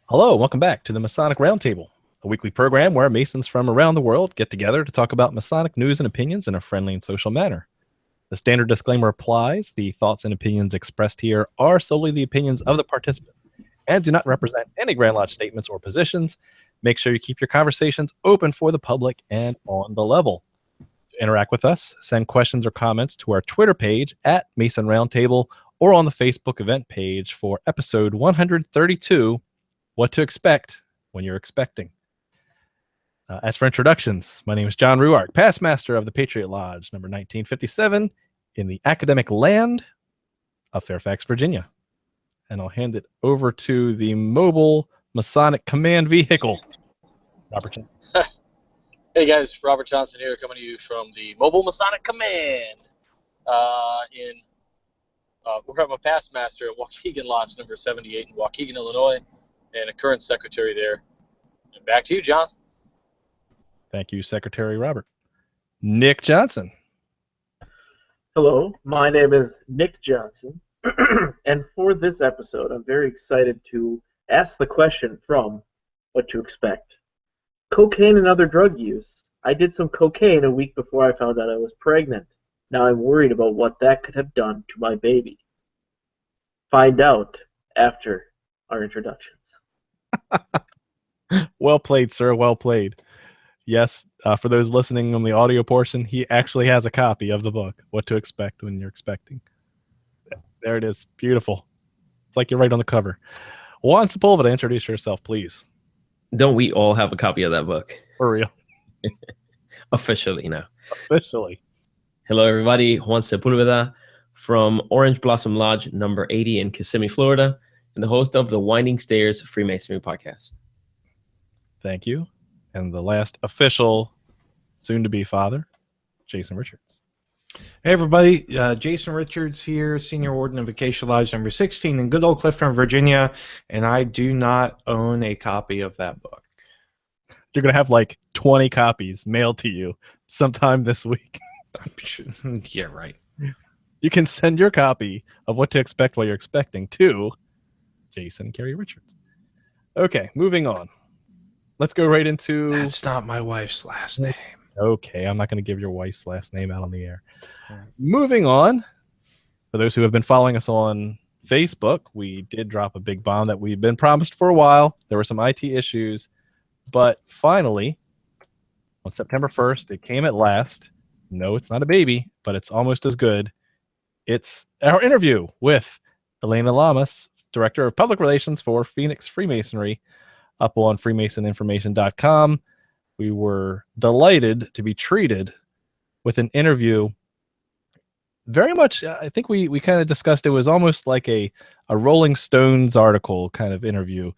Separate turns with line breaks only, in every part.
Hello, welcome back to the Masonic Roundtable, a weekly program where Masons from around the world get together to talk about Masonic news and opinions in a friendly and social manner. The standard disclaimer applies. The thoughts and opinions expressed here are solely the opinions of the participants and do not represent any Grand Lodge statements or positions. Make sure you keep your conversations open for the public and on the level. To interact with us, send questions or comments to our Twitter page at Mason Roundtable or on the Facebook event page for episode 132, What to Expect When You're Expecting. As for introductions, my name is John Ruark, past master of the Patriot Lodge, number 1957, in the academic land of Fairfax, Virginia. And I'll hand it over to the mobile Masonic command vehicle, Robert Johnson.
Hey guys, Robert Johnson here, coming to you from the Mobile Masonic Command. I'm a past master at Waukegan Lodge number 78 in Waukegan, Illinois, and a current secretary there. And back to you, John.
Thank you, Secretary Robert. Nick Johnson.
Hello, my name is Nick Johnson, and for this episode, I'm very excited to ask the question from What to Expect. Cocaine and other drug use. I did some cocaine a week before I found out I was pregnant. Now I'm worried about what that could have done to my baby. Find out after our introductions.
Well played, sir. Well played. Yes, for those listening on the audio portion, he actually has a copy of the book, What to Expect When You're Expecting. There it is. Beautiful. It's like you're right on the cover. Juan Sepulveda, introduce yourself, please.
Don't we all have a copy of that book?
For real.
Officially now.
Officially.
Hello, everybody. Juan Sepulveda from Orange Blossom Lodge number 80 in Kissimmee, Florida, and the host of the Winding Stairs Freemasonry podcast.
Thank you. And the last official, soon-to-be father, Jason Richards.
Hey everybody, Jason Richards here, Senior Warden of Acacia Lodge number 16 in good old Clifton, Virginia, and I do not own a copy of that book.
You're going to have like 20 copies mailed to you sometime this week.
Yeah, right.
You can send your copy of What to Expect While You're Expecting to Jason and Carrie Richards. Okay, moving on. Let's go right into...
That's not my wife's last name.
Okay, I'm not going to give your wife's last name out on the air. Moving on, for those who have been following us on Facebook, we did drop a big bomb that we've been promised for a while. There were some IT issues, but finally, on September 1st, it came at last. No, it's not a baby, but it's almost as good. It's our interview with Elena Lamas, Director of Public Relations for Phoenix Freemasonry, up on freemasoninformation.com. We were delighted to be treated with an interview. Very much, I think we kind of discussed it was almost like a Rolling Stones article kind of interview.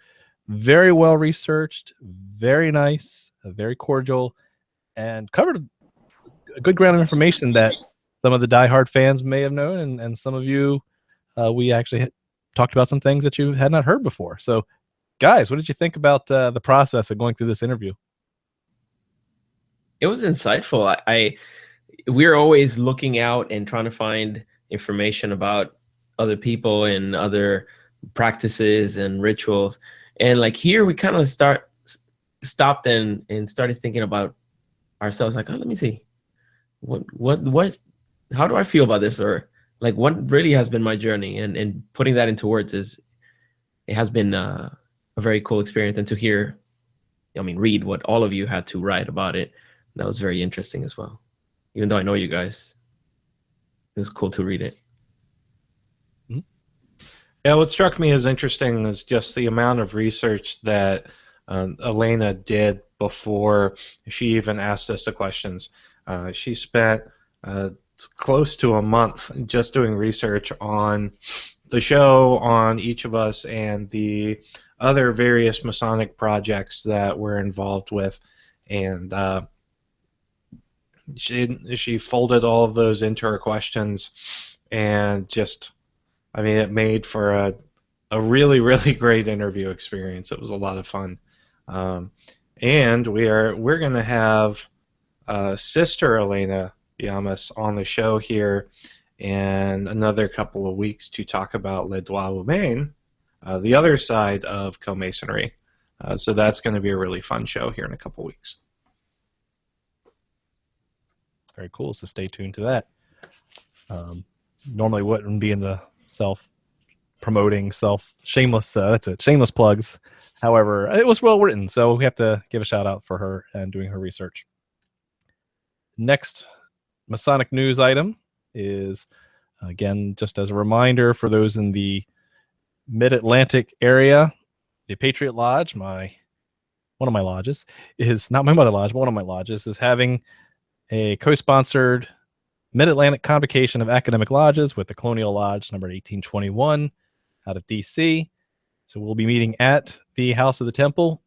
Very well researched, very nice, very cordial, and covered a good ground of information that some of the diehard fans may have known, and some of you, we actually talked about some things that you had not heard before. So, guys, what did you think about the process of going through this interview?
It was insightful. We're always looking out and trying to find information about other people and other practices and rituals. And like here, we kind of stopped and started thinking about ourselves. Like, oh, let me see, how do I feel about this, or like what really has been my journey, and putting that into words it has been a very cool experience. And to hear, read what all of you had to write about it. That was very interesting as well. Even though I know you guys, it was cool to read it.
Yeah, what struck me as interesting is just the amount of research that Elena did before she even asked us the questions. She spent close to a month just doing research on the show, on each of us, and the other various Masonic projects that we're involved with. And she folded all of those into her questions, and just, it made for a really, really great interview experience. It was a lot of fun. And we're going to have Sister Elena Llamas on the show here in another couple of weeks to talk about Le Droit Humain, the other side of co-masonry. So that's going to be a really fun show here in a couple weeks.
Very cool. So stay tuned to that. Normally wouldn't be in the self-promoting, shameless, that's it, shameless plugs. However, it was well written, so we have to give a shout out for her and doing her research. Next Masonic news item is, again, just as a reminder for those in the Mid-Atlantic area, the Patriot Lodge, one of my lodges, is not my mother lodge, but one of my lodges is having a co-sponsored Mid-Atlantic Convocation of Academic Lodges with the Colonial Lodge number 1821 out of DC. So we'll be meeting at the House of the Temple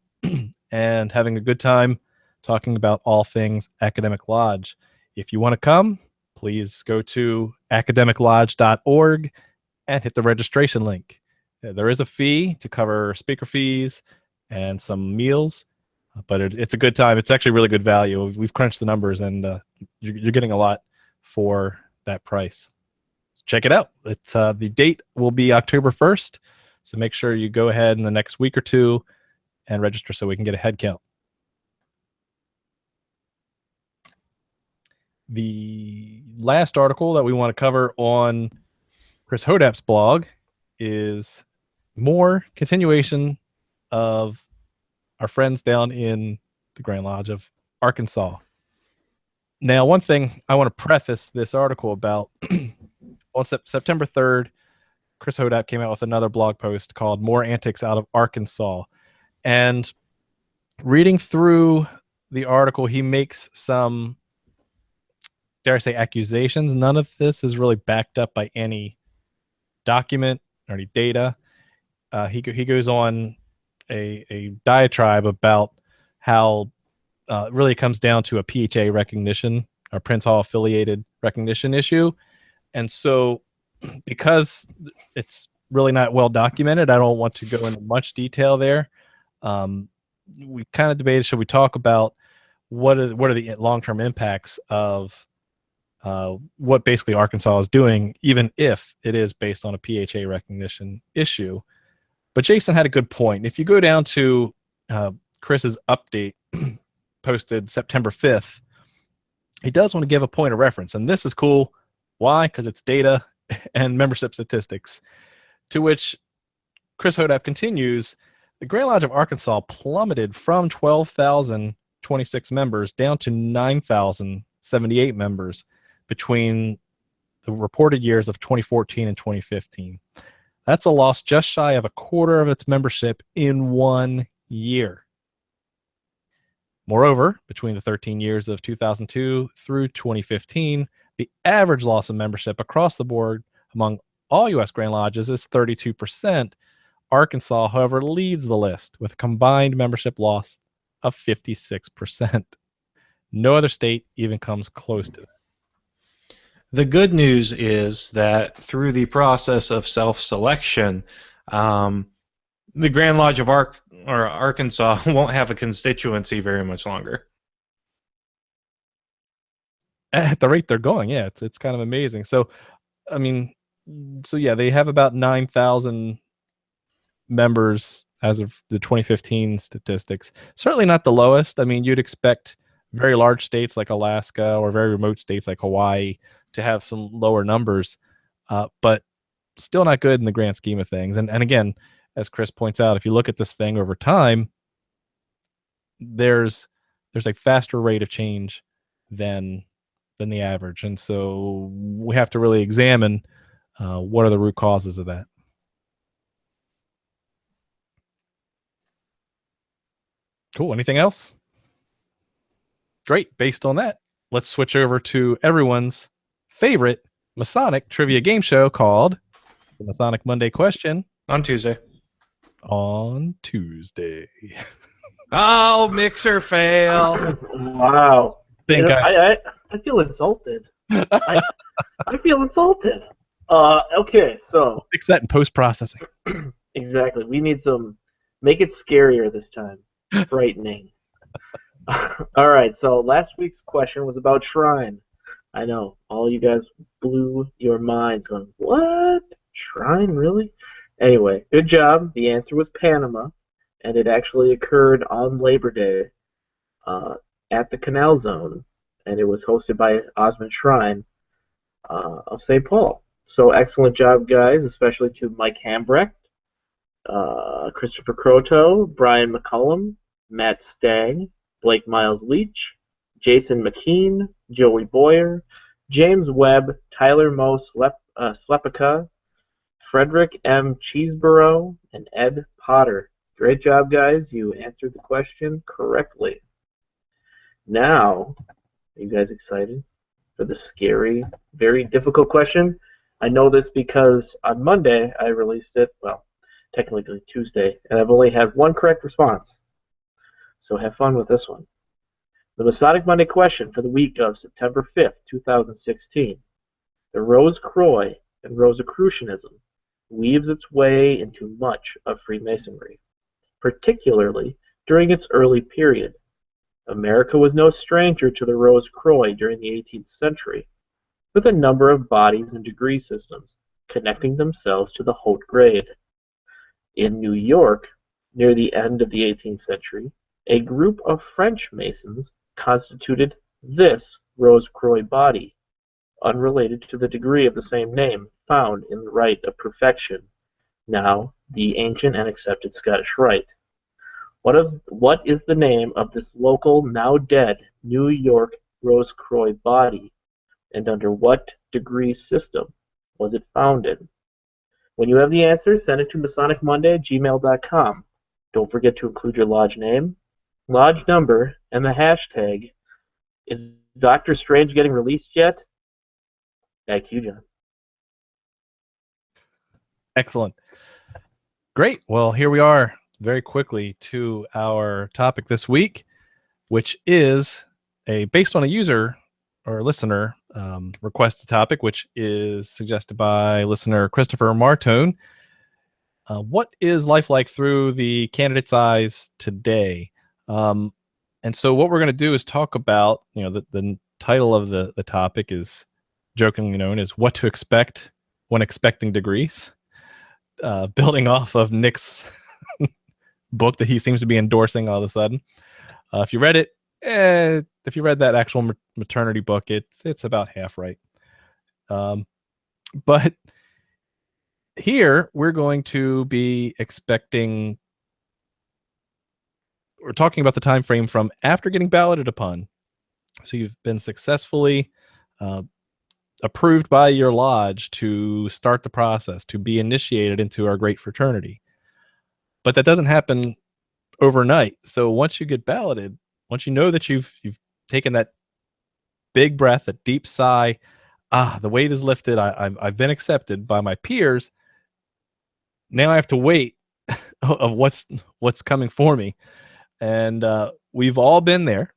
and having a good time talking about all things Academic Lodge. If you want to come, please go to academiclodge.org and hit the registration link. There is a fee to cover speaker fees and some meals, but it's a good time. It's actually really good value. We've crunched the numbers, and you're getting a lot for that price. Check it out. It's the date will be October 1st, so make sure you go ahead in the next week or two and register so we can get a head count. The last article that we want to cover on Chris Hodap's blog is more continuation of our friends down in the Grand Lodge of Arkansas. Now, one thing I want to preface this article about, on September 3rd, Chris Hodap came out with another blog post called More Antics Out of Arkansas. And reading through the article, he makes some, dare I say, accusations. None of this is really backed up by any document or any data. He goes on a diatribe about how it really comes down to a PHA recognition, or Prince Hall affiliated recognition issue. And so because it's really not well documented, I don't want to go into much detail there. We kind of debated, should we talk about what are the long-term impacts of what basically Arkansas is doing, even if it is based on a PHA recognition issue. But Jason had a good point. If you go down to Chris's update posted September 5th, he does want to give a point of reference. And this is cool. Why? Because it's data and membership statistics. To which Chris Hodap continues, the Grand Lodge of Arkansas plummeted from 12,026 members down to 9,078 members between the reported years of 2014 and 2015. That's a loss just shy of a quarter of its membership in 1 year. Moreover, between the 13 years of 2002 through 2015, the average loss of membership across the board among all U.S. Grand Lodges is 32%. Arkansas, however, leads the list with a combined membership loss of 56%. No other state even comes close to that.
The good news is that through the process of self-selection, the Grand Lodge of Arkansas won't have a constituency very much longer.
At the rate they're going, yeah, it's kind of amazing. So, I mean, yeah, they have about 9,000 members as of the 2015 statistics. Certainly not the lowest. I mean, you'd expect very large states like Alaska or very remote states like Hawaii to have some lower numbers, but still not good in the grand scheme of things. And again, as Chris points out, if you look at this thing over time, there's a faster rate of change than the average. And so we have to really examine what are the root causes of that. Cool. Anything else? Great. Based on that, let's switch over to everyone's favorite Masonic trivia game show called the Masonic Monday Question.
On Tuesday. Oh, mixer fail.
Wow. I feel insulted. I feel insulted. Okay, so
fix that in post-processing.
Exactly. We need make it scarier this time. Frightening. All right, so last week's question was about Shrine. I know, all you guys blew your minds going, what? Shrine, really? Anyway, good job. The answer was Panama. and it actually occurred on Labor Day at the Canal Zone, and it was hosted by Osmond Shrine of St. Paul. So excellent job, guys, especially to Mike Hambrecht, Christopher Croto, Brian McCullum, Matt Stang, Blake Miles Leach, Jason McKean, Joey Boyer, James Webb, Tyler Mo Slepica, Frederick M. Cheeseborough, and Ed Potter. Great job, guys. You answered the question correctly. Now, are you guys excited for the scary, very difficult question? I know this because on Monday I released it, well, technically Tuesday, and I've only had one correct response. So have fun with this one. The Masonic Monday question for the week of September 5th, 2016. The Rose Croix and Rosicrucianism weaves its way into much of Freemasonry, particularly during its early period. America was no stranger to the Rose Croix during the 18th century, with a number of bodies and degree systems connecting themselves to the haute grade. In New York, near the end of the 18th century, a group of French Masons constituted this Rose Croix body, unrelated to the degree of the same name found in the Rite of Perfection, now the ancient and accepted Scottish Rite. What is the name of this local, now dead, New York Rose Croix body, and under what degree system was it founded? When you have the answer, send it to masonicmonday@gmail.com. Don't forget to include your lodge name, lodge number, and the hashtag, is Doctor Strange getting released yet? Back to you, John.
Excellent. Great. Well, here we are very quickly to our topic this week, which is based on a user or listener requested topic, which is suggested by listener Christopher Martone. What is life like through the candidate's eyes today? And so what we're going to do is talk about, the title of the topic is jokingly known as What to Expect When Expecting Degrees, building off of Nick's book that he seems to be endorsing all of a sudden. If you read it, if you read that actual maternity book, it's about half right. But here we're going to be we're talking about the time frame from after getting balloted upon. So you've been successfully approved by your lodge to start the process, to be initiated into our great fraternity. But that doesn't happen overnight. So once you get balloted, once you know that you've taken that big breath, a deep sigh, the weight is lifted, I've been accepted by my peers, now I have to wait of what's coming for me. And we've all been there.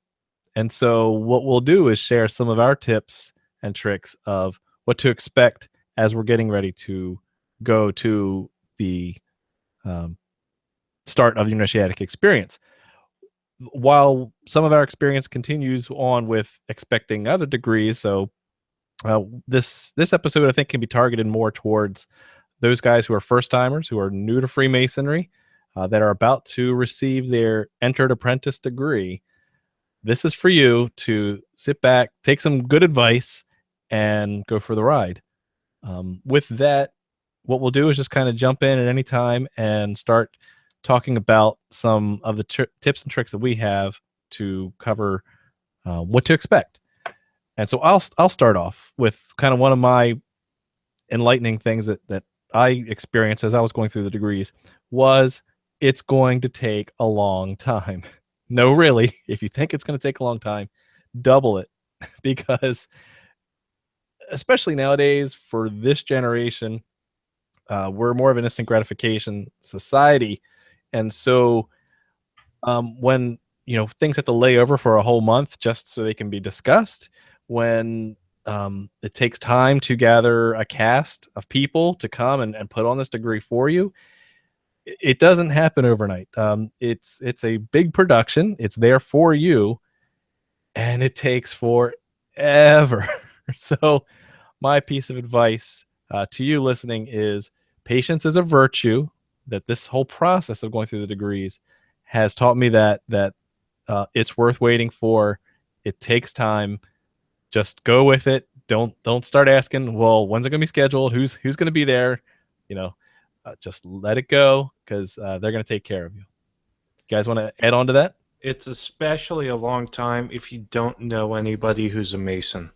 And so what we'll do is share some of our tips and tricks of what to expect as we're getting ready to go to the start of the initiatic experience. While some of our experience continues on with expecting other degrees, so this episode I think can be targeted more towards those guys who are first timers, who are new to Freemasonry, that are about to receive their entered apprentice degree. This is for you to sit back, take some good advice, and go for the ride. With that, what we'll do is just kind of jump in at any time and start talking about some of the tips and tricks that we have to cover what to expect. And so I'll start off with kind of one of my enlightening things that I experienced as I was going through the degrees was it's going to take a long time. No, really, if you think it's going to take a long time, double it, because especially nowadays for this generation, we're more of an instant gratification society. And so when, things have to lay over for a whole month just so they can be discussed, when it takes time to gather a cast of people to come and put on this degree for you, it doesn't happen overnight. It's a big production. It's there for you, and it takes forever. So my piece of advice to you listening is patience is a virtue. that this whole process of going through the degrees has taught me that it's worth waiting for. It takes time. Just go with it. Don't start asking, well, when's it going to be scheduled? Who's going to be there? Just let it go, because they're going to take care of you. You guys want to add on to that?
It's especially a long time if you don't know anybody who's a Mason.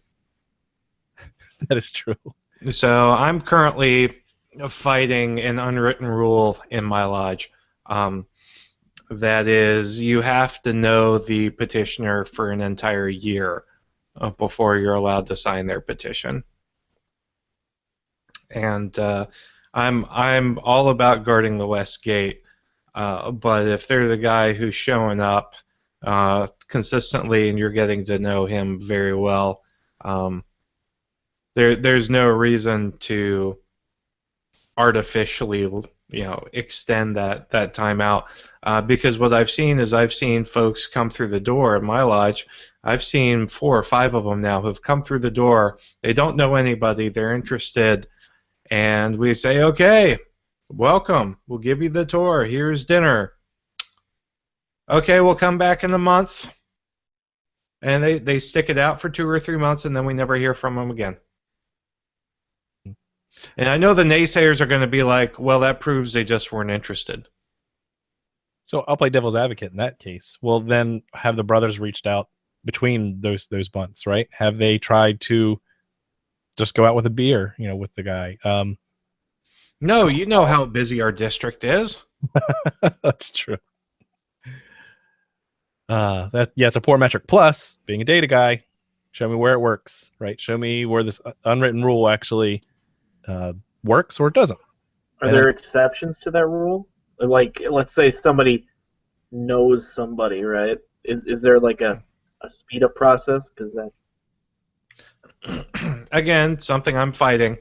That is true.
So I'm currently fighting an unwritten rule in my lodge. That is, you have to know the petitioner for an entire year before you're allowed to sign their petition. And I'm all about guarding the West Gate, but if they're the guy who's showing up consistently and you're getting to know him very well, there's no reason to artificially, extend that time out, because what I've seen folks come through the door at my lodge. I've seen 4 or 5 of them now who've come through the door. They don't know anybody. They're interested, and we say, okay, welcome. We'll give you the tour. Here's dinner. Okay, we'll come back in a month. And they stick it out for 2 or 3 months, and then we never hear from them again. And I know the naysayers are going to be like, well, that proves they just weren't interested.
So I'll play devil's advocate in that case. Well, then have the brothers reached out between those months, right? Have they tried to just go out with a beer, with the guy?
No, you know how busy our district is.
That's true. It's a poor metric. Plus, being a data guy, show me where it works, right? Show me where this unwritten rule actually works or it doesn't.
Are there exceptions to that rule? Like, let's say somebody knows somebody, right? Is there like a speed up process? Because that
again, something I'm fighting.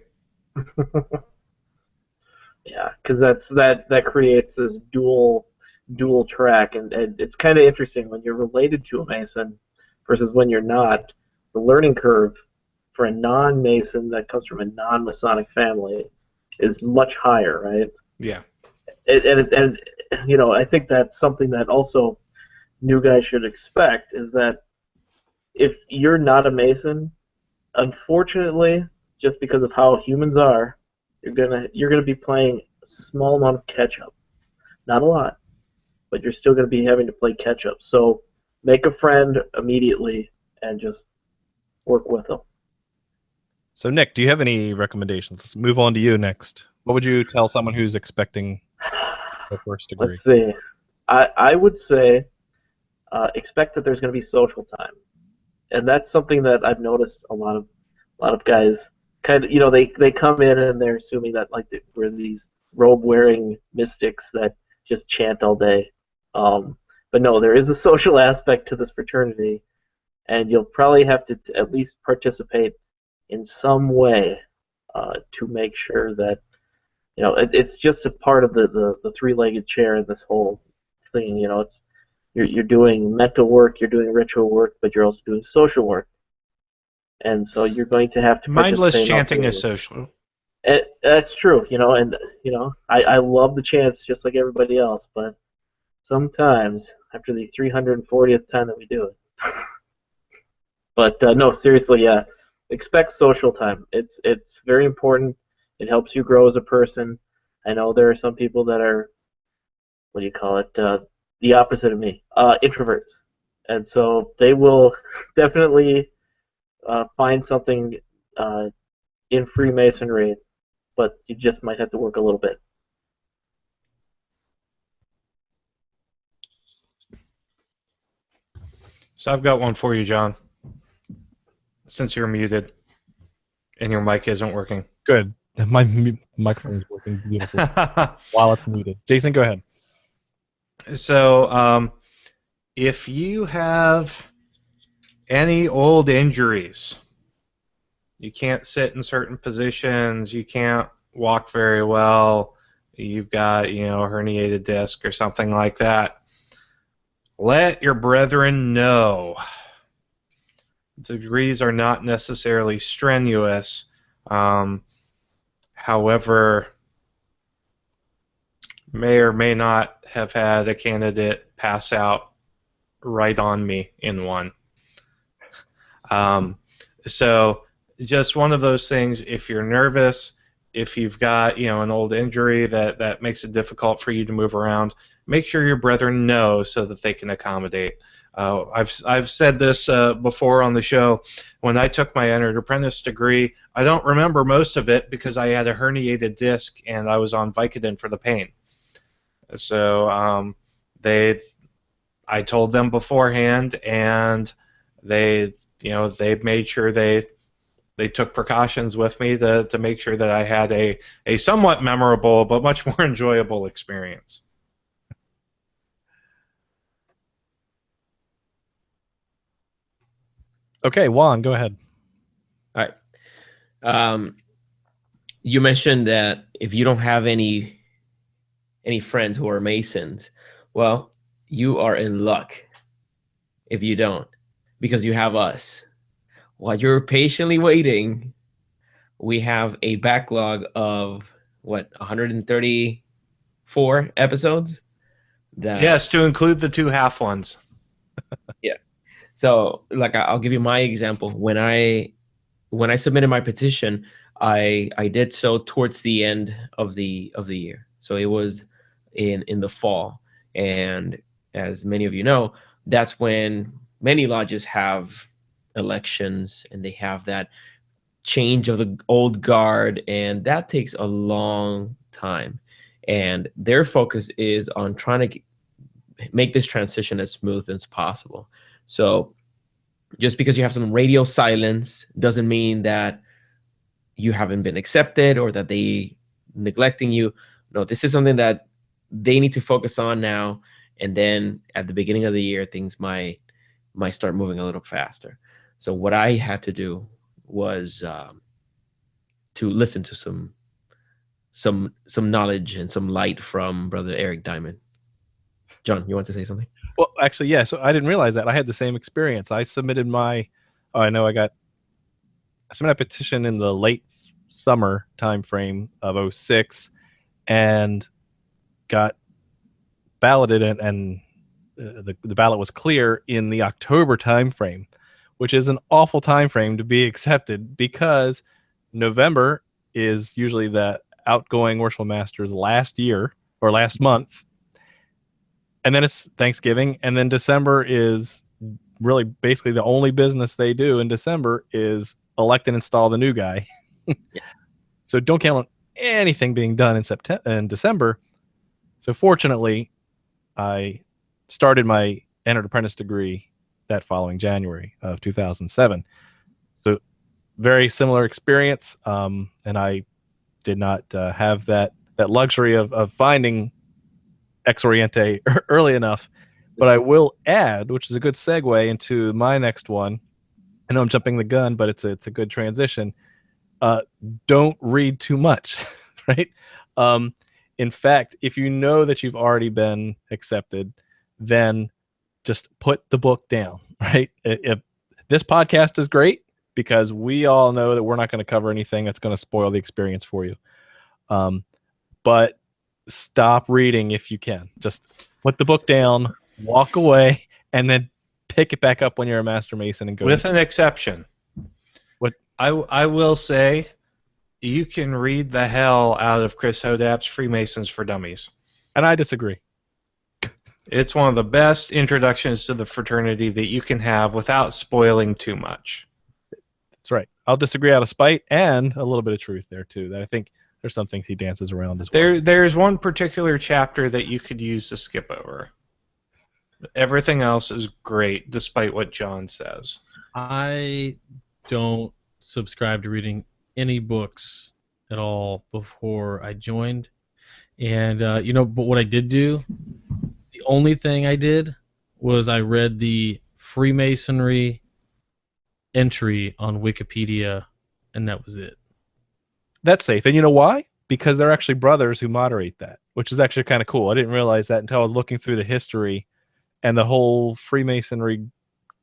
Yeah, because that creates this dual track, and it's kind of interesting when you're related to a Mason versus when you're not. The learning curve for a non-Mason that comes from a non-Masonic family is much higher, right?
Yeah.
And I think that's something that also new guys should expect, is that if you're not a Mason, unfortunately, just because of how humans are, you're gonna be playing a small amount of catch up. Not a lot, but you're still gonna be having to play catch up. So make a friend immediately and just work with them.
So Nick, do you have any recommendations? Let's move on to you next. What would you tell someone who's expecting their first degree?
Let's see. I would say expect that there's going to be social time, and that's something that I've noticed a lot of guys kind of, they come in and they're assuming that like we're these robe wearing mystics that just chant all day, but no, there is a social aspect to this fraternity, and you'll probably have to at least participate in some way to make sure that it's just a part of the three-legged chair in this whole thing. It's you're doing mental work, you're doing ritual work, but you're also doing social work, and so you're going to have to
mindless chanting is social.
That's true, and I love the chants just like everybody else, but sometimes after the 340th time that we do it, but no, seriously, yeah, expect social time. It's very important. It helps you grow as a person. I know there are some people that are, what do you call it, the opposite of me, introverts. And so they will definitely find something in Freemasonry, but you just might have to work a little bit.
So I've got one for you, John, since you're muted and your mic isn't working.
Good. My microphone is working beautifully while it's muted. Jason, go ahead.
So, if you have any old injuries, you can't sit in certain positions, you can't walk very well, you've got, a herniated disc or something like that, let your brethren know. Degrees are not necessarily strenuous. However, may or may not have had a candidate pass out right on me in one. So just one of those things, if you're nervous, if you've got an old injury that makes it difficult for you to move around, make sure your brethren know so that they can accommodate. I've said this before on the show. When I took my entered apprentice degree, I don't remember most of it because I had a herniated disc and I was on Vicodin for the pain. So I told them beforehand, and they made sure they took precautions with me to make sure that I had a somewhat memorable but much more enjoyable experience.
Okay, Juan, go ahead.
All right. You mentioned that if you don't have any friends who are Masons, well, you are in luck if you don't, because you have us. While you're patiently waiting, we have a backlog of 134 episodes.
Yes, to include the 2 half ones.
Yeah. So, like, I'll give you my example. When I submitted my petition, I did so towards the end of the year. So it was in the fall, and as many of you know, that's when many lodges have elections and they have that change of the old guard, and that takes a long time. And their focus is on trying to make this transition as smooth as possible. So just because you have some radio silence doesn't mean that you haven't been accepted or that they neglecting you. No, this is something that they need to focus on now. And then at the beginning of the year, things might start moving a little faster. So what I had to do was to listen to some knowledge and some light from Brother Eric Diamond. John, you want to say something?
Well, actually, yeah. So I didn't realize that. I had the same experience. I submitted I submitted a petition in the late summer time frame of 06 and got balloted, and the ballot was clear in the October time frame, which is an awful time frame to be accepted because November is usually the outgoing worshipful master's last year or last month. And then it's Thanksgiving, and then December is really basically the only business they do in December is elect and install the new guy.
Yeah.
So don't count on anything being done in December. So fortunately, I started my entered apprentice degree that following January of 2007. So very similar experience, and I did not have that luxury of finding Ex Oriente early enough. But I will add, which is a good segue into my next one. I know I'm jumping the gun, but it's a good transition. Don't read too much, right? In fact, if you know that you've already been accepted, then just put the book down, right? If this podcast is great because we all know that we're not going to cover anything that's going to spoil the experience for you. But stop reading if you can. Just put the book down, walk away, and then pick it back up when you're a Master Mason and go.
With an exception.
What?
I will say, you can read the hell out of Chris Hodap's Freemasons for Dummies.
And I disagree.
It's one of the best introductions to the fraternity that you can have without spoiling too much.
That's right. I'll disagree out of spite and a little bit of truth there, too. That I think there's some things he dances around as well.
There's one particular chapter that you could use to skip over. Everything else is great, despite what John says.
I don't subscribe to reading any books at all before I joined. And, but what I did do, the only thing I did was I read the Freemasonry entry on Wikipedia, and that was it.
That's safe. And you know why? Because they're actually brothers who moderate that, which is actually kind of cool. I didn't realize that until I was looking through the history, and the whole Freemasonry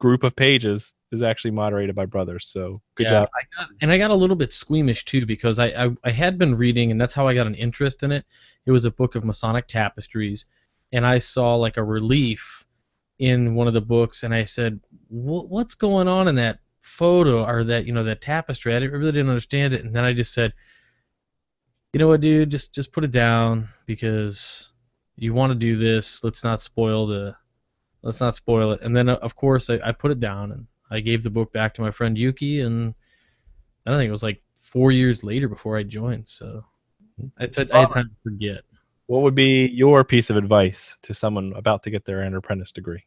group of pages is actually moderated by brothers. So good job.
I got a little bit squeamish too, because I had been reading, and that's how I got an interest in it. It was a book of Masonic tapestries, and I saw like a relief in one of the books, and I said, what's going on in that photo, or that, that tapestry? I really didn't understand it, and then I just said, you know what, dude, just put it down, because you want to do this. Let's not spoil it. And then of course I put it down, and I gave the book back to my friend Yuki, and I don't think it was like 4 years later before I joined. So I had time to forget.
What would be your piece of advice to someone about to get their apprentice degree?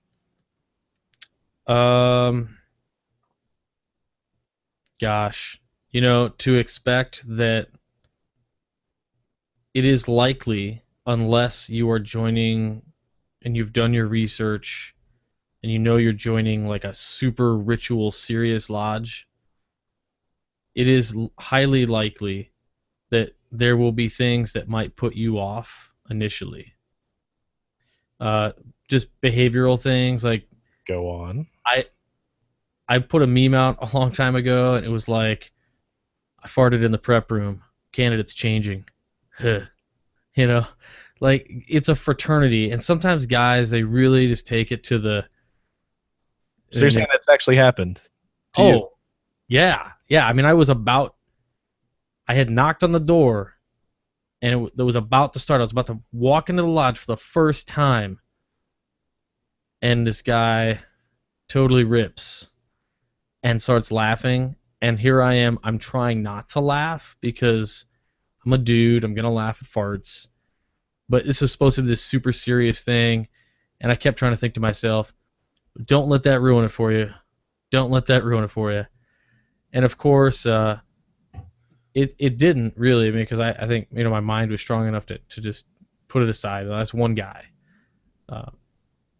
Gosh, to expect that it is likely, unless you are joining and you've done your research and you're joining like a super ritual serious lodge, it is highly likely that there will be things that might put you off initially. Just behavioral things like,
go on.
I put a meme out a long time ago, and it was like, I farted in the prep room, candidates changing. Like, it's a fraternity, and sometimes guys, they really just take it to the...
So you're saying that's actually happened to you?
Yeah. I mean, I had knocked on the door, and it was about to start. I was about to walk into the lodge for the first time, and this guy totally rips and starts laughing, and here I am. I'm trying not to laugh because I'm a dude. I'm going to laugh at farts. But this is supposed to be this super serious thing, and I kept trying to think to myself, don't let that ruin it for you. Don't let that ruin it for you. And of course, it didn't really, because I think my mind was strong enough to just put it aside. That's one guy.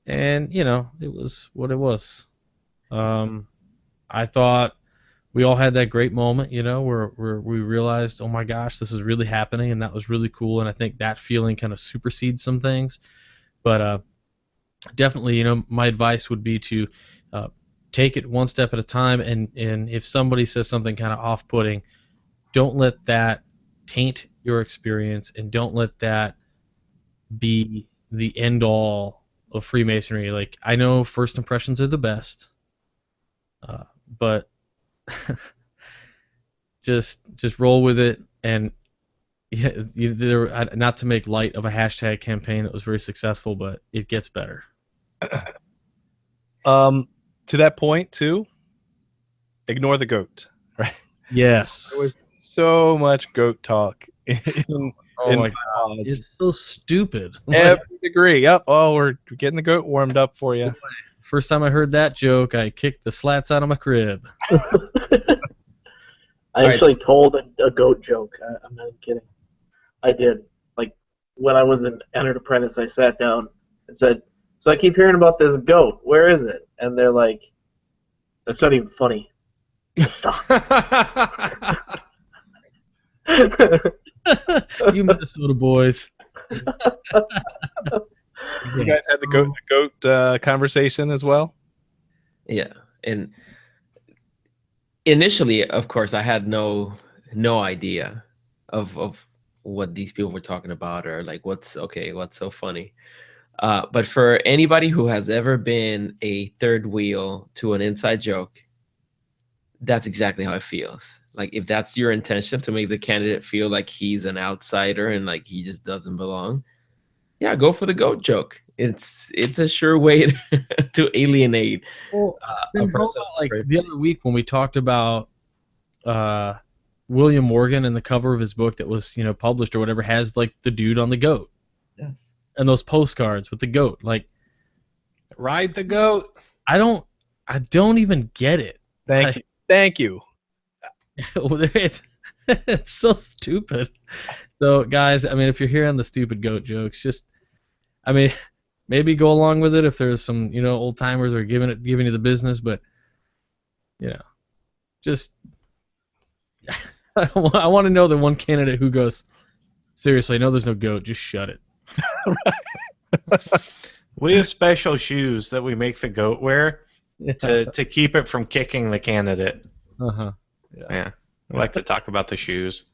And it was what it was. I thought we all had that great moment, where we realized, oh my gosh, this is really happening, and that was really cool. And I think that feeling kind of supersedes some things. But definitely, my advice would be to take it one step at a time, and if somebody says something kind of off-putting, don't let that taint your experience, and don't let that be the end-all of Freemasonry. Like, I know first impressions are the best, but just roll with it. And not to make light of a hashtag campaign that was very successful, but it gets better.
To that point too, ignore the goat, right?
Yes.
There was so much goat talk in
my God, it's so stupid.
Every degree. Yep. Oh, we're getting the goat warmed up for you.
First time I heard that joke, I kicked the slats out of my crib.
I actually told a goat joke. I'm not even kidding. I did. Like, when I was an entered apprentice, I sat down and said, so I keep hearing about this goat. Where is it? And they're like, that's not even funny.
You Minnesota boys.
You guys had the goat conversation as well?
Yeah. And initially, of course, I had no idea of what these people were talking about, or like what's so funny. But for anybody who has ever been a third wheel to an inside joke, that's exactly how it feels. Like, if that's your intention, to make the candidate feel like he's an outsider and like he just doesn't belong, yeah, go for the goat joke. It's a sure way to alienate a person.
Like the other week when we talked about William Morgan, and the cover of his book that was published or whatever has like the dude on the goat.
Yeah.
And those postcards with the goat, like,
ride the goat.
I don't even get it.
Thank you.
It's so stupid. So, guys, I mean, if you're hearing the stupid goat jokes, just, I mean, maybe go along with it if there's some, old timers are giving you the business, but, just, I want to know the one candidate who goes, seriously, no, there's no goat, just shut it.
We have special shoes that we make the goat wear, to keep it from kicking the candidate.
Uh-huh.
Yeah, I like to talk about the shoes.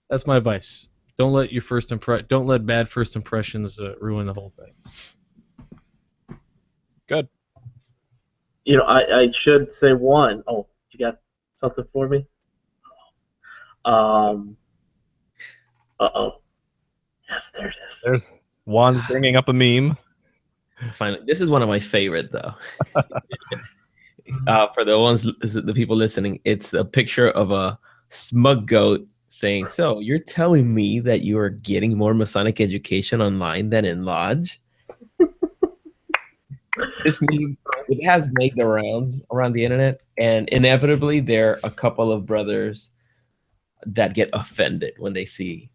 That's my advice. Don't let bad first impressions ruin the whole thing.
Good.
You know, I should say one. Oh, you got something for me? Uh-oh. Yes, there it is.
There's Juan's bringing up a meme.
Finally, this is one of my favorite though. For the people listening, it's a picture of a smug goat saying, "So you're telling me that you are getting more Masonic education online than in lodge?" This meme, it has made the rounds around the internet, and inevitably there are a couple of brothers that get offended when they see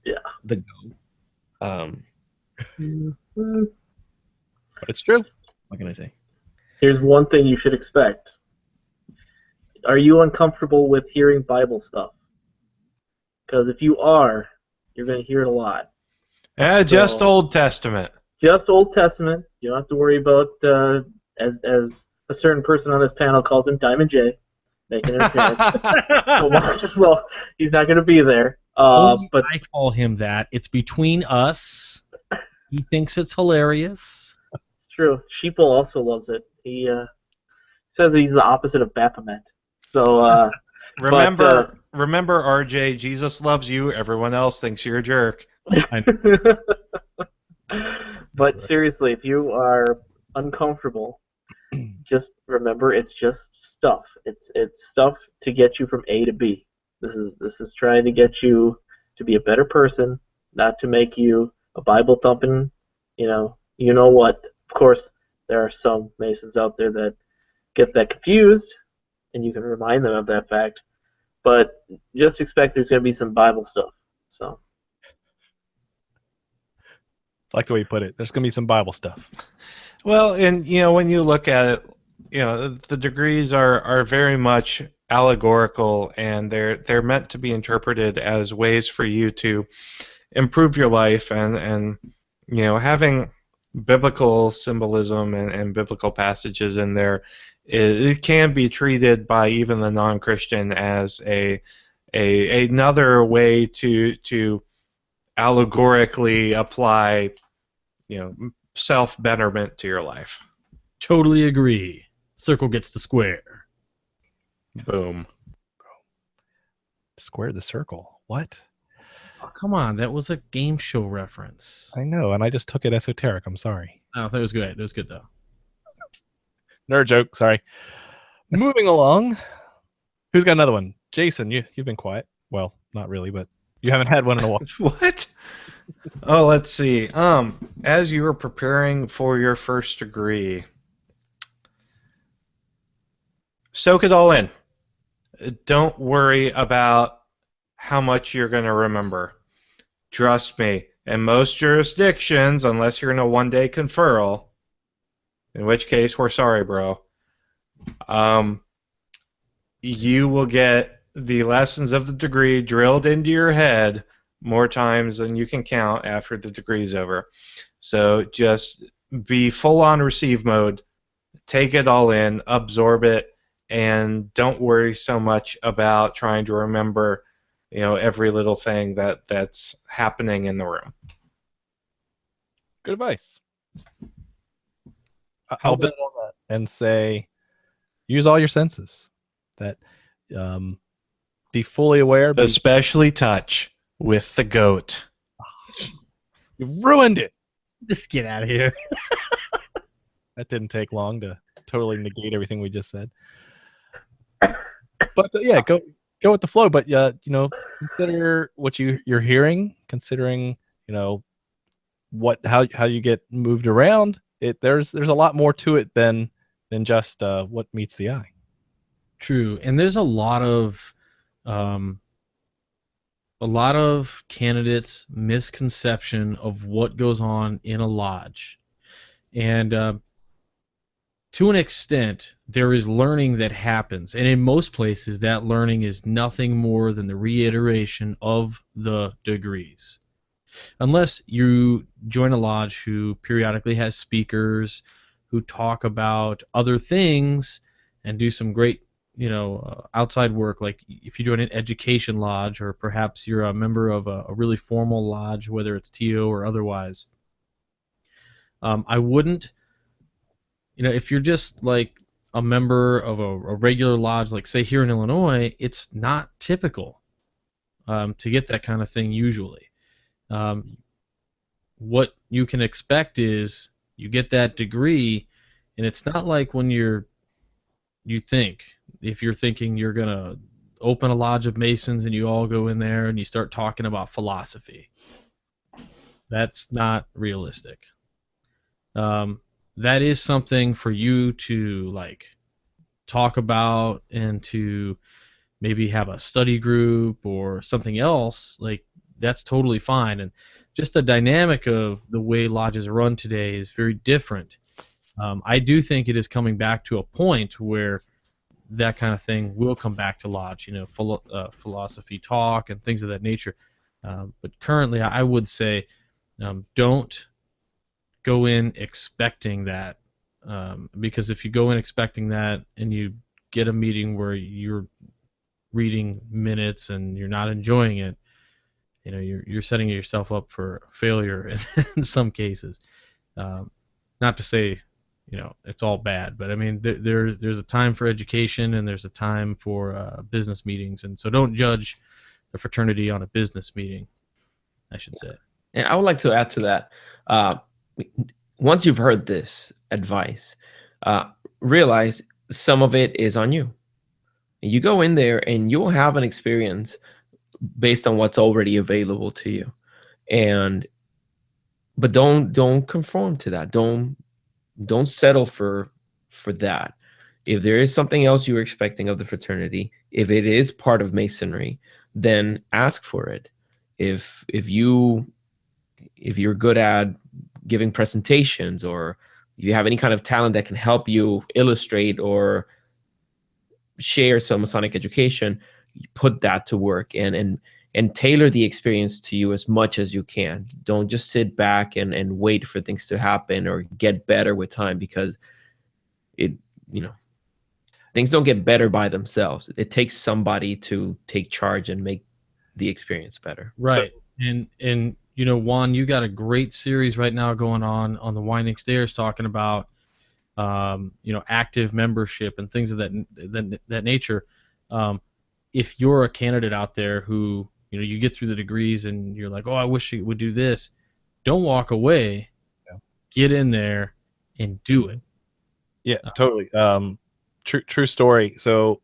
the goat.
But it's true.
What can I say?
Here's one thing you should expect. Are you uncomfortable with hearing Bible stuff? Because if you are, you're going to hear it a lot.
Just Old Testament.
Just Old Testament. You don't have to worry about, as a certain person on this panel calls him, Diamond J, making an appearance. So he's not going to be there. But
I call him that. It's between us. He thinks it's hilarious.
True. Sheeple also loves it. He says he's the opposite of Baphomet. So
remember, RJ, Jesus loves you. Everyone else thinks you're a jerk.
But seriously, if you are uncomfortable, just remember it's just stuff. It's stuff to get you from A to B. This is trying to get you to be a better person, not to make you a Bible thumping, you know what. Of course, there are some Masons out there that get that confused, and you can remind them of that fact. But just expect there's going to be some Bible stuff. So.
I like the way you put it. There's going to be some Bible stuff.
Well, and when you look at it, the degrees are very much allegorical, and they're meant to be interpreted as ways for you to improve your life, and having biblical symbolism and biblical passages in there, it can be treated by even the non-Christian as another way to allegorically apply, self-betterment to your life.
Totally agree. Circle gets the square.
Boom.
Square the circle. What?
Oh, come on, that was a game show reference.
I know, and I just took it esoteric. I'm sorry.
Oh, that was good. That was good, though.
Nerd joke. Sorry. Moving along. Who's got another one? Jason, you've been quiet. Well, not really, but you haven't had one in a while.
What? Oh, let's see. As you were preparing for your first degree, soak it all in. Don't worry about how much you're going to remember. Trust me, in most jurisdictions, unless you're in a one-day conferral, in which case we're sorry, bro, you will get the lessons of the degree drilled into your head more times than you can count after the degree's over. So just be full on receive mode, take it all in, absorb it, and don't worry so much about trying to remember, every little thing that's happening in the room.
Good advice. I'll build on that and say, use all your senses. That be fully aware.
Especially touch with the goat.
You ruined it.
Just get out of here.
That didn't take long to totally negate everything we just said. But yeah, go with the flow. But consider what you're hearing. Considering how you get moved around. There's a lot more to it than just what meets the eye.
True, and there's a lot of candidates' misconception of what goes on in a lodge, and to an extent, there is learning that happens, and in most places, that learning is nothing more than the reiteration of the degrees. Unless you join a lodge who periodically has speakers, who talk about other things and do some great, outside work. Like if you join an education lodge, or perhaps you're a member of a really formal lodge, whether it's TO or otherwise. I wouldn't, if you're just like a member of a regular lodge, like say here in Illinois, it's not typical to get that kind of thing usually. What you can expect is you get that degree, and it's not like when you think, if you're thinking you're going to open a lodge of Masons and you all go in there and you start talking about philosophy. That's not realistic. That is something for you to like talk about and to maybe have a study group or something else. Like that's totally fine. And just the dynamic of the way lodges run today is very different. I do think it is coming back to a point where that kind of thing will come back to lodge, philosophy talk and things of that nature. But currently, I would say don't go in expecting that, because if you go in expecting that and you get a meeting where you're reading minutes and you're not enjoying it, you're setting yourself up for failure in some cases. Not to say it's all bad, but I mean there's a time for education and there's a time for business meetings, and so don't judge the fraternity on a business meeting, I should say.
And I would like to add to that. Once you've heard this advice, realize some of it is on you. You go in there and you'll have an experience based on what's already available to you, but don't conform to that. Don't settle for that. If there is something else you're expecting of the fraternity, if it is part of Masonry, then ask for it. If you're good at giving presentations, or you have any kind of talent that can help you illustrate or share some Masonic education, put that to work and tailor the experience to you as much as you can. Don't just sit back and wait for things to happen or get better with time, because things don't get better by themselves. It takes somebody to take charge and make the experience better.
Right. And Juan, you got a great series right now going on the Winding Stairs, talking about active membership and things of that nature. If you're a candidate out there who you get through the degrees and you're like, oh, I wish you would do this, don't walk away.
Yeah.
Get in there and do it.
Yeah, totally. True story. So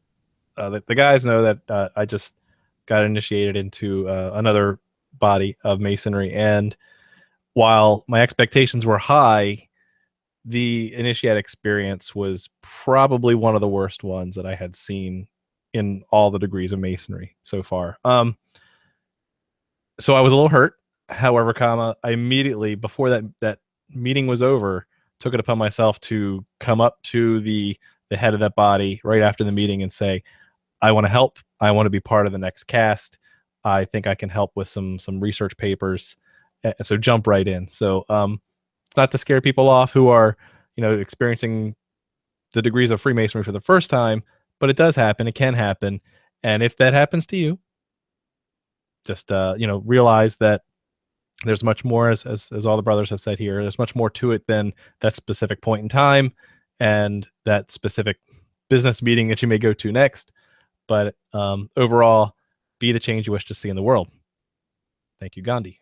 the guys know that I just got initiated into another body of Masonry, and while my expectations were high, the initiate experience was probably one of the worst ones that I had seen in all the degrees of Masonry so far. So I was a little hurt. However, I immediately, before that meeting was over, took it upon myself to come up to the head of that body right after the meeting and say, I want to help. I want to be part of the next cast. I think I can help with some research papers. And so jump right in. So not to scare people off who are, experiencing the degrees of Freemasonry for the first time, but it does happen. It can happen. And if that happens to you, just, realize that there's much more, as all the brothers have said here, there's much more to it than that specific point in time and that specific business meeting that you may go to next. But overall, be the change you wish to see in the world. Thank you, Gandhi.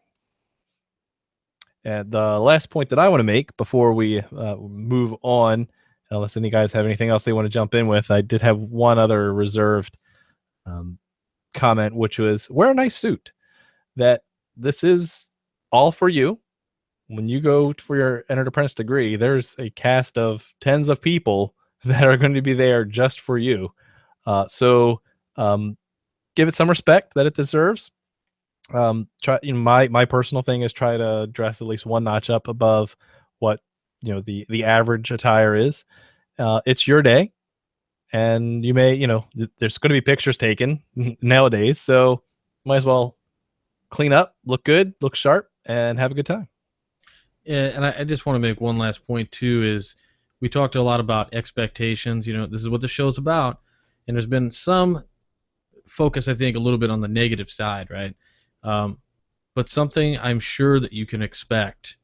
And the last point that I want to make before we move on, unless any guys have anything else they want to jump in with, I did have one other reserved comment, which was wear a nice suit. That this is all for you. When you go for your entered apprentice degree, there's a cast of tens of people that are going to be there just for you. So give it some respect that it deserves. Try, my personal thing is try to dress at least one notch up above what the average attire is. It's your day, and you may there's going to be pictures taken nowadays, so might as well clean up, look good, look sharp, and have a good time.
Yeah, and I just want to make one last point too, is we talked a lot about expectations. This is what the show's about, and there's been some focus, I think, a little bit on the negative side, right? But something I'm sure that you can expect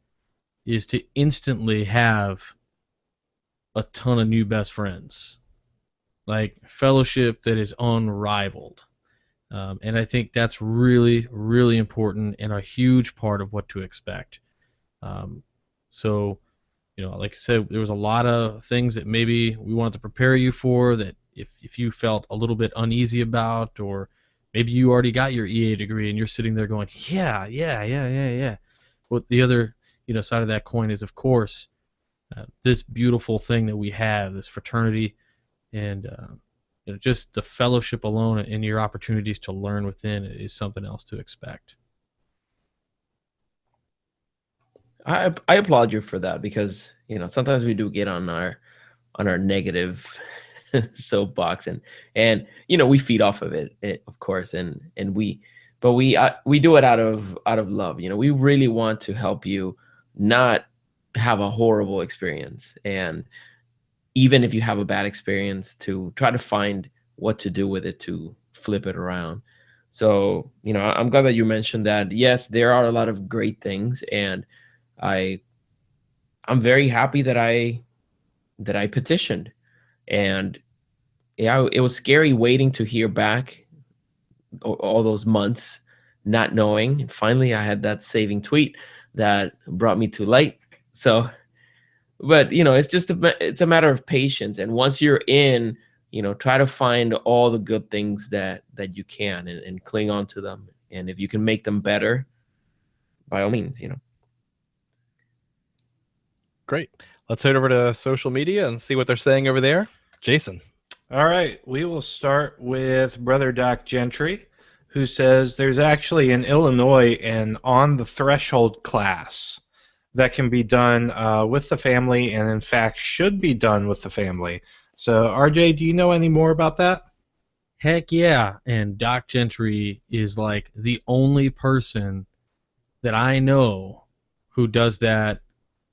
is to instantly have a ton of new best friends, like fellowship that is unrivaled. And I think that's really, really important and a huge part of what to expect. So, like I said, there was a lot of things that maybe we wanted to prepare you for that if you felt a little bit uneasy about, or maybe you already got your EA degree and you're sitting there going, yeah. But the other, side of that coin is, of course, this beautiful thing that we have, this fraternity, and just the fellowship alone and your opportunities to learn within is something else to expect.
I applaud you for that, because sometimes we do get on our negative soapbox, and we feed off of it, of course, and we do it out of love. We really want to help you not have a horrible experience, and even if you have a bad experience, to try to find what to do with it to flip it around. So I'm glad that you mentioned that. Yes, there are a lot of great things, and I'm very happy that I petitioned. And yeah, it was scary waiting to hear back all those months, not knowing. And finally, I had that saving tweet that brought me to light. So, but it's a matter of patience. And once you're in, try to find all the good things that you can, and cling on to them. And if you can make them better, by all means.
Great. Let's head over to social media and see what they're saying over there. Jason.
All right, we will start with Brother Doc Gentry, who says there's actually in Illinois an On the Threshold class that can be done with the family, and in fact should be done with the family. So, RJ, do you know any more about that?
Heck yeah, and Doc Gentry is like the only person that I know who does that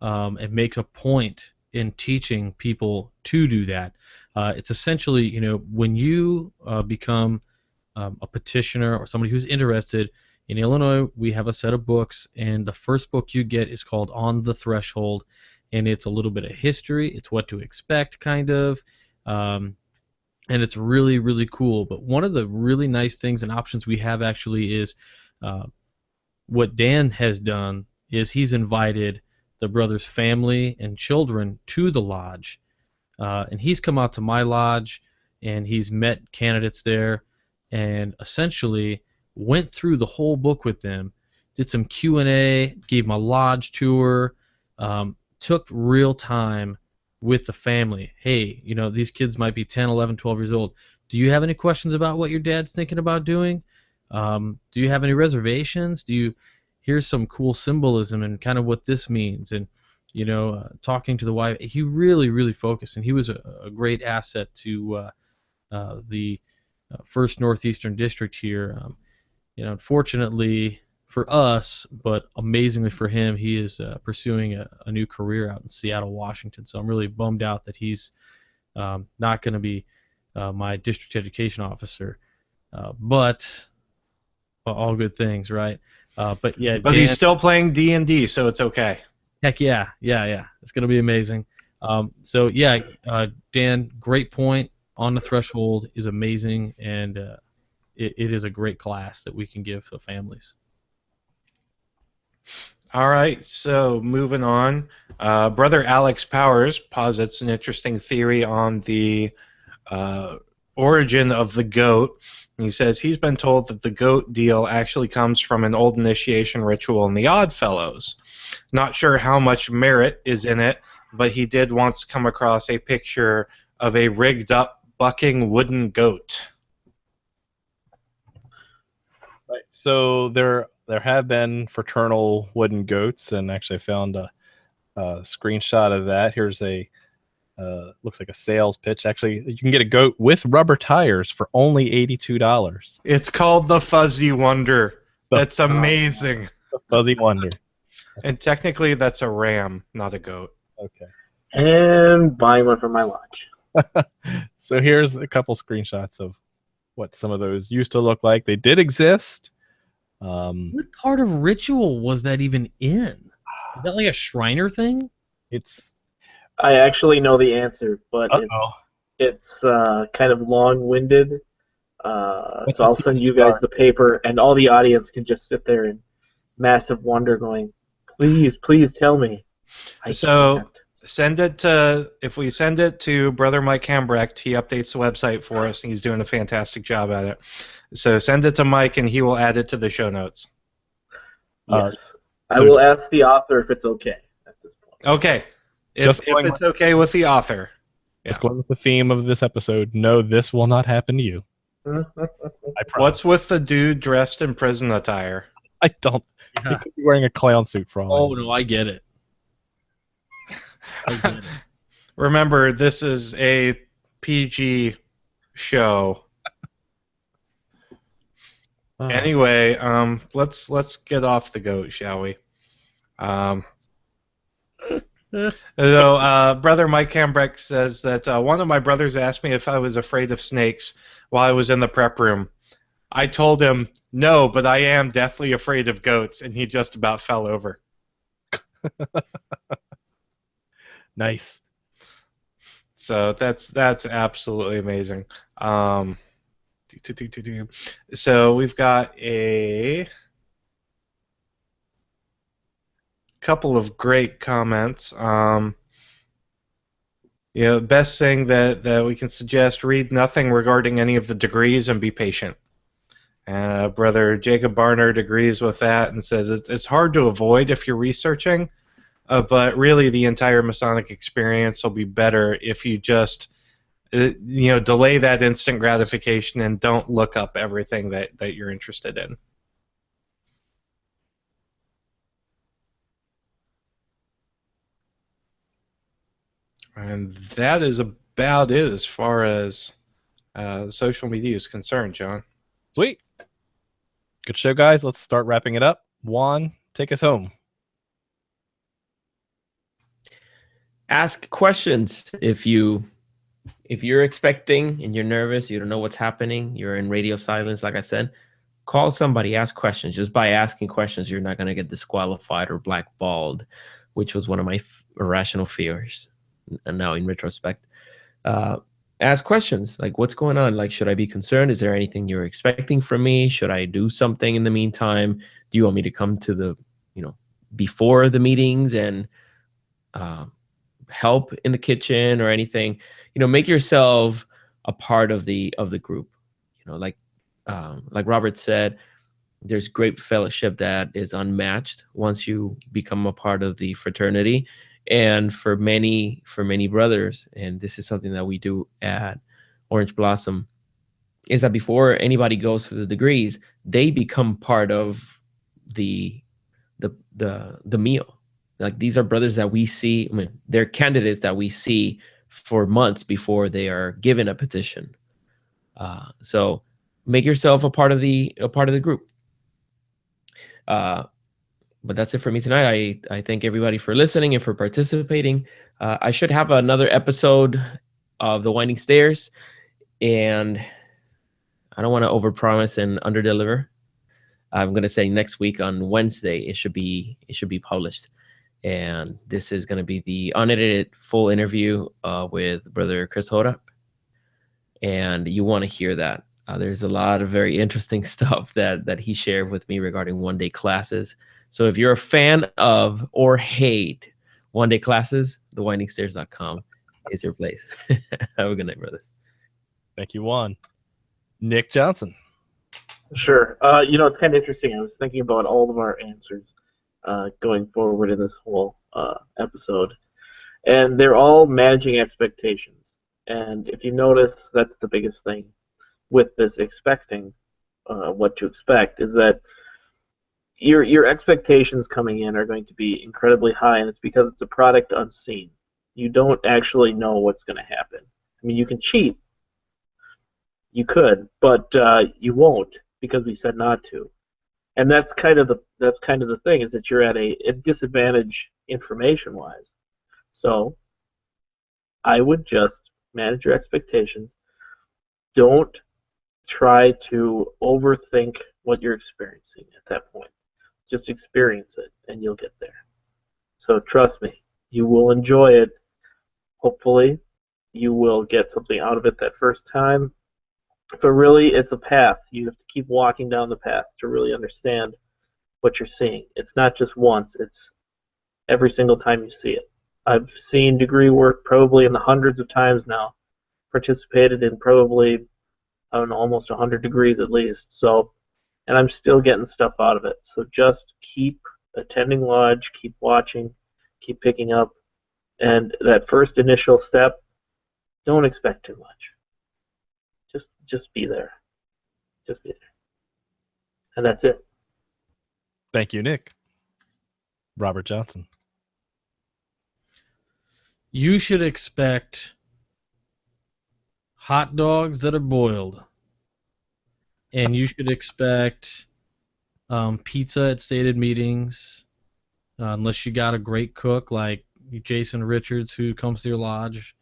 and makes a point in teaching people to do that. It's essentially, when you become a petitioner or somebody who's interested, in Illinois, we have a set of books, and the first book you get is called On the Threshold, and it's a little bit of history. It's what to expect, kind of, and it's really, really cool. But one of the really nice things and options we have actually is what Dan has done is he's invited the brother's family and children to the lodge, and he's come out to my lodge, and he's met candidates there, and essentially went through the whole book with them, did some Q&A, gave them a lodge tour, took real time with the family. Hey, these kids might be 10, 11, 12 years old. Do you have any questions about what your dad's thinking about doing? Do you have any reservations? Here's some cool symbolism and kind of what this means. And, talking to the wife, he really, really focused, and he was a great asset to the First Northeastern District here. Unfortunately for us, but amazingly for him, he is pursuing a new career out in Seattle, Washington. So I'm really bummed out that he's not going to be my district education officer. But all good things, right? But yeah,
but Dan, he's still playing D&D, so it's okay.
Heck yeah. It's going to be amazing. So yeah, Dan, great point. On the Threshold is amazing, and it is a great class that we can give the families.
All right, so moving on. Brother Alex Powers posits an interesting theory on the origin of the goat. He says he's been told that the goat deal actually comes from an old initiation ritual in the Oddfellows. Not sure how much merit is in it, but he did once come across a picture of a rigged-up bucking wooden goat.
Right. So there have been fraternal wooden goats, and actually I found a screenshot of that. Here's a looks like a sales pitch. Actually, you can get a goat with rubber tires for only $82.
It's called the Fuzzy Wonder. That's amazing.
The Fuzzy Wonder.
And technically, that's a ram, not a goat.
Okay.
And buying one for my lunch.
So here's a couple screenshots of what some of those used to look like. They did exist.
What part of ritual was that even in? Is that like a Shriner thing?
It's
I actually know the answer, but
Uh-oh.
it's kind of long-winded. So
What's
I'll
the
send you guys the paper, and all the audience can just sit there in massive wonder, going, "Please, please tell me." I can't.
Send it to, if we send it to Brother Mike Hambrecht, he updates the website for us, and he's doing a fantastic job at it. So send it to Mike, and he will add it to the show notes.
Yes. I
so-
will ask the author if it's okay at this point.
Okay. If it's okay with the author.
Just going with the theme of this episode, no, this will not happen to you. I promise.
What's with the dude dressed in prison attire?
I don't. He could be wearing a clown suit for all I
Oh
know.
no, I get it. I get it.
Remember, this is a PG show. Anyway, let's get off the goat, shall we? Brother Mike Hambrecht says that one of my brothers asked me if I was afraid of snakes while I was in the prep room. I told him, no, but I am deathly afraid of goats, and he just about fell over.
Nice.
So that's absolutely amazing. So we've got a couple of great comments. Best thing that we can suggest: read nothing regarding any of the degrees and be patient. Brother Jacob Barnard agrees with that and says it's hard to avoid if you're researching, but really the entire Masonic experience will be better if you just delay that instant gratification and don't look up everything that you're interested in. And that is about it as far as social media is concerned, John.
Sweet. Good show, guys. Let's start wrapping it up. Juan, take us home.
Ask questions. If you're expecting and you're nervous, you don't know what's happening, you're in radio silence, like I said, call somebody, ask questions. Just by asking questions, you're not going to get disqualified or blackballed, which was one of my irrational fears. And now in retrospect, ask questions like, what's going on? Like, should I be concerned? Is there anything you're expecting from me? Should I do something in the meantime? Do you want me to come to the, before the meetings and help in the kitchen or anything? Make yourself a part of the group. Like Robert said, there's great fellowship that is unmatched once you become a part of the fraternity. And for many brothers, and this is something that we do at Orange Blossom, is that before anybody goes for the degrees, they become part of the meal. Like, these are brothers that we see. I mean, they're candidates that we see for months before they are given a petition. So make yourself a part of the group. But that's it for me tonight. I thank everybody for listening and for participating. I should have another episode of The Winding Stairs, and I don't want to overpromise and underdeliver. I'm going to say next week on Wednesday it should be published. And this is going to be the unedited full interview with Brother Chris Hodap. And you want to hear that. There's a lot of very interesting stuff that he shared with me regarding one-day classes. So if you're a fan of or hate one-day classes, thewindingstairs.com is your place. Have a good night, brothers.
Thank you, Juan. Nick Johnson.
Sure. It's kind of interesting. I was thinking about all of our answers going forward in this whole episode, and they're all managing expectations. And if you notice, that's the biggest thing with this expecting what to expect, is that your expectations coming in are going to be incredibly high, and it's because it's a product unseen. You don't actually know what's going to happen. I mean, you can cheat. You could, but you won't, because we said not to. And that's kind of the thing, is that you're at a disadvantage information-wise. So I would just manage your expectations. Don't try to overthink what you're experiencing at that point. Just experience it, and you'll get there. So trust me, you will enjoy it. Hopefully, you will get something out of it that first time. But really, it's a path. You have to keep walking down the path to really understand what you're seeing. It's not just once, it's every single time you see it. I've seen degree work probably in the hundreds of times now, participated in probably, I don't know, almost 100 degrees at least. So, and I'm still getting stuff out of it. So just keep attending lodge, keep watching, keep picking up. And that first initial step, don't expect too much. Just be there. Just be there. And that's it.
Thank you, Nick. Robert Johnson.
You should expect hot dogs that are boiled. And you should expect pizza at stated meetings, unless you got a great cook like Jason Richards who comes to your lodge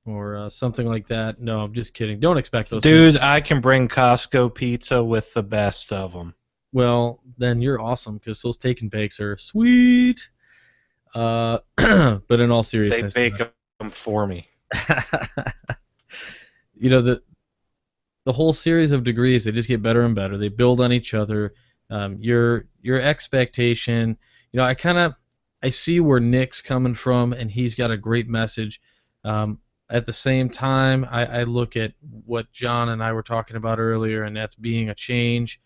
or something like that. No, I'm just kidding. Don't expect those
Dude,
things.
I can bring Costco pizza with the best of them.
Well, then you're awesome because those take and bakes are sweet. But in all
They
seriousness,
bake them for me.
you know, the whole series of degrees, they just get better and better. They build on each other. Your expectation, you know, I see where Nick's coming from, and he's got a great message. At the same time, I look at what John and I were talking about earlier, and that's being a change.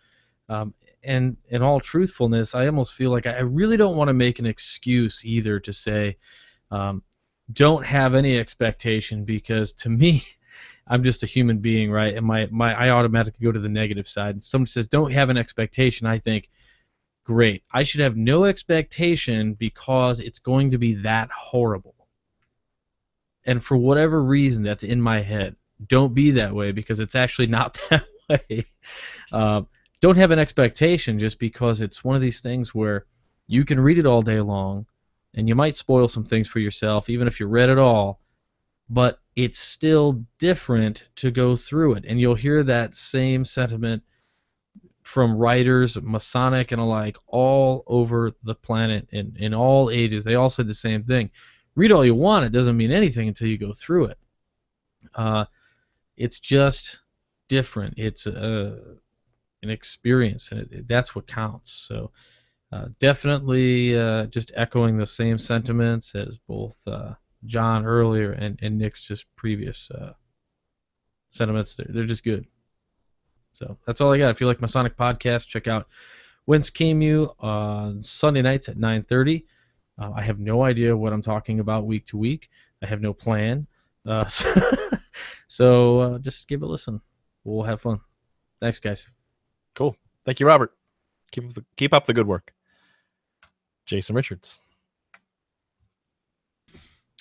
And in all truthfulness, I almost feel like I really don't want to make an excuse either to say, don't have any expectation, because to me, I'm just a human being, right? And I automatically go to the negative side. And someone says, don't have an expectation. I think, great. I should have no expectation because it's going to be that horrible. And for whatever reason that's in my head, don't be that way because it's actually not that way. Don't have an expectation just because it's one of these things where you can read it all day long and you might spoil some things for yourself even if you read it all, but it's still different to go through it. And you'll hear that same sentiment from writers, Masonic and alike, all over the planet in all ages. They all said the same thing. Read all you want, it doesn't mean anything until you go through it. It's just different. It's an experience, and that's what counts. So definitely just echoing the same sentiments as both John earlier and Nick's just previous sentiments. They're just good. So that's all I got. If you like Masonic podcast, check out Whence Came You on Sunday nights at 9:30. I have no idea what I'm talking about week to week. I have no plan. So just give it a listen. We'll have fun. Thanks, guys.
Cool. Thank you, Robert. Keep up the good work. Jason Richards.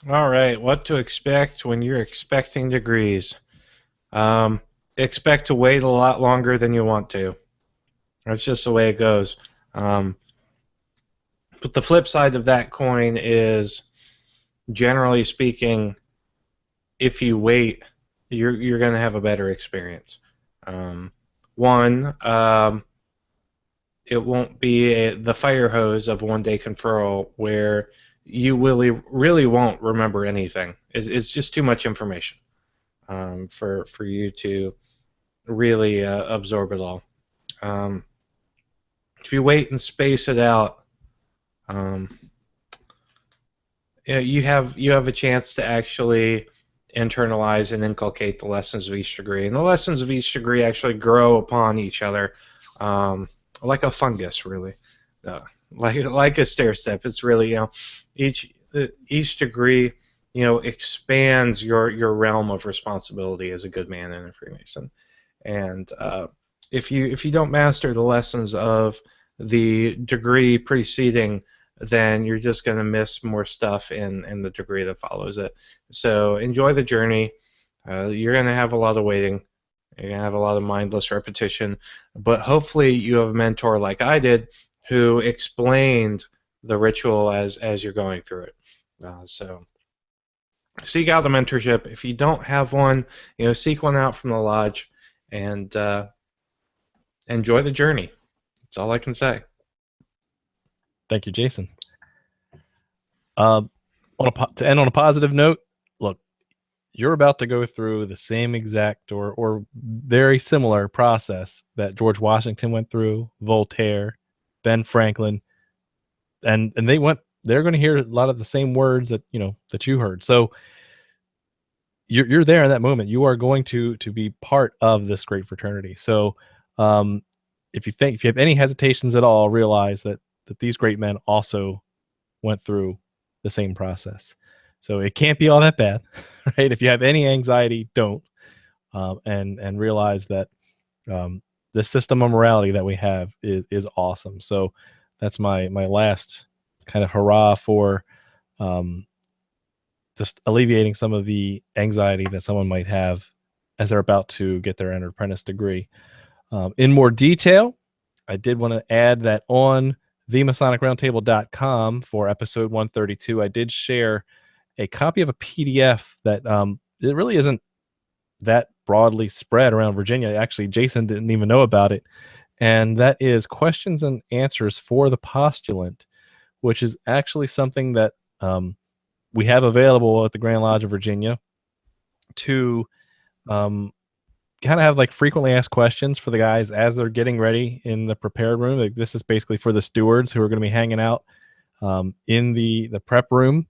All right, what to expect when you're expecting degrees. Expect to wait a lot longer than you want to. That's just the way it goes. But the flip side of that coin is, generally speaking, if you wait, you're going to have a better experience. One, it won't be the fire hose of one-day conferral where you really won't remember anything. It's just too much information for you to really absorb it all. If you wait and space it out, you have a chance to actually internalize and inculcate the lessons of each degree. And the lessons of each degree actually grow upon each other, like a fungus, really, like a stair step. It's really, each degree, expands your realm of responsibility as a good man and a Freemason. And if you don't master the lessons of the degree preceding, then you're just going to miss more stuff in the degree that follows it. So enjoy the journey. You're going to have a lot of waiting. You're going to have a lot of mindless repetition. But hopefully you have a mentor like I did who explained the ritual as you're going through it. So seek out a mentorship. If you don't have one, seek one out from the lodge, and enjoy the journey. That's all I can say.
Thank you, Jason. To end on a positive note, look, you're about to go through the same exact or very similar process that George Washington went through, Voltaire, Ben Franklin, and they're going to hear a lot of the same words that you heard. So you're there in that moment. You are going to be part of this great fraternity. So if you have any hesitations at all, realize that these great men also went through the same process. So it can't be all that bad, right? If you have any anxiety, don't, and realize that the system of morality that we have is awesome. So that's my last kind of hurrah for just alleviating some of the anxiety that someone might have as they're about to get their entered apprentice degree. In more detail, I did want to add that on theMasonicRoundtable.com for episode 132, I did share a copy of a PDF that it really isn't that broadly spread around Virginia. Actually, Jason didn't even know about it. And that is questions and answers for the postulant, which is actually something that we have available at the Grand Lodge of Virginia to kind of have like frequently asked questions for the guys as they're getting ready in the prepared room. Like, this is basically for the stewards who are going to be hanging out in the prep room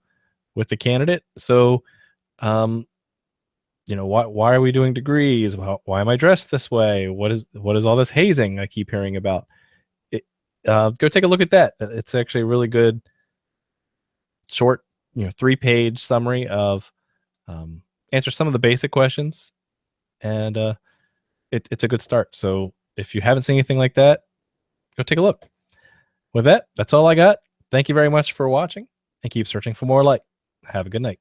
with the candidate. So, why are we doing degrees? Why am I dressed this way? What is all this hazing I keep hearing about? Go take a look at that. It's actually a really good, short, 3-page summary of answer some of the basic questions, and it's a good start. So if you haven't seen anything like that, go take a look. With that, that's all I got. Thank you very much for watching, and keep searching for more light. Have a good night.